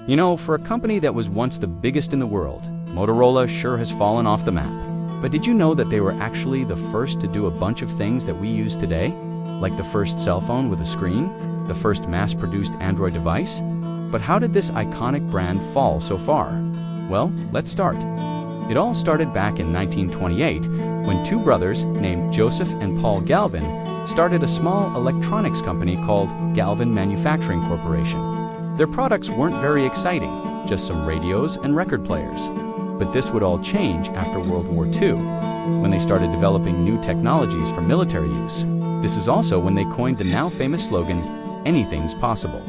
You know, for a company that was once the biggest in the world, Motorola sure has fallen off the map. But did you know that they were actually the first to do a bunch of things that we use today? Like the first cell phone with a screen, the first mass-produced Android device? But how did this iconic brand fall so far? Well, let's start. It all started back in 1928 when two brothers named Joseph and Paul Galvin started a small electronics company called Galvin Manufacturing Corporation. Their products weren't very exciting, just some radios and record players. But this would all change after World War II, when they started developing new technologies for military use. This is also when they coined the now famous slogan, "Anything's possible."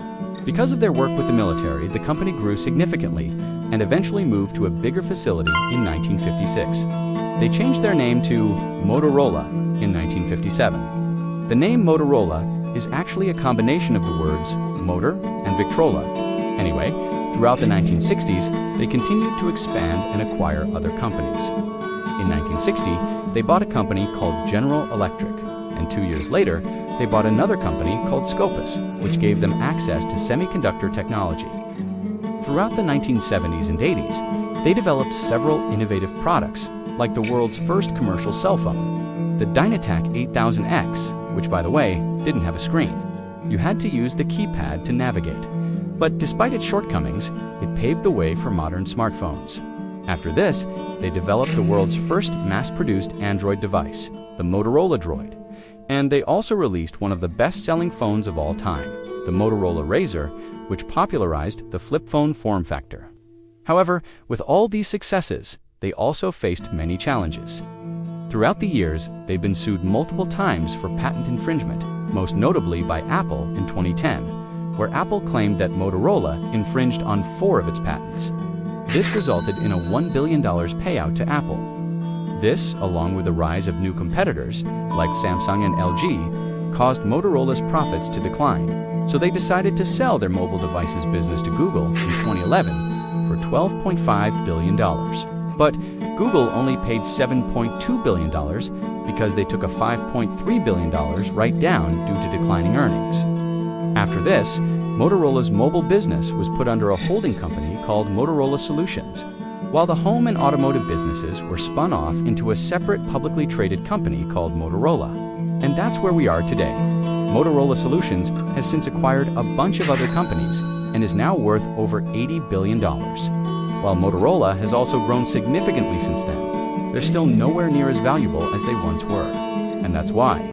Because of their work with the military, the company grew significantly and eventually moved to a bigger facility in 1956. They changed their name to Motorola in 1957. The name Motorola is actually a combination of the words motor and Victrola. Anyway, throughout the 1960s, they continued to expand and acquire other companies. In 1960, they bought a company called General Electric, and 2 years later, they bought another company called Scopus, which gave them access to semiconductor technology. Throughout the 1970s and 80s, they developed several innovative products, like the world's first commercial cell phone, the Dynatac 8000X, which, by the way, didn't have a screen. You had to use the keypad to navigate. But despite its shortcomings, it paved the way for modern smartphones. After this, they developed the world's first mass-produced Android device, the Motorola Droid. And they also released one of the best-selling phones of all time, the Motorola razr, which popularized the flip phone form factor. However, with all these successes, they also faced many challenges. Throughout the years, they've been sued multiple times for patent infringement, most notably by Apple in 2010, where Apple claimed that Motorola infringed on 4 of its patents. This resulted in a $1 billion payout to Apple. This, along with the rise of new competitors, like Samsung and LG, caused Motorola's profits to decline, so they decided to sell their mobile devices business to Google in 2011 for $12.5 billion. But Google only paid $7.2 billion because they took a $5.3 billion write-down due to declining earnings. After this, Motorola's mobile business was put under a holding company called Motorola Solutions, while the home and automotive businesses were spun off into a separate publicly traded company called Motorola. And that's where we are today. Motorola Solutions has since acquired a bunch of other companies and is now worth over $80 billion. While Motorola has also grown significantly since then, they're still nowhere near as valuable as they once were. And that's why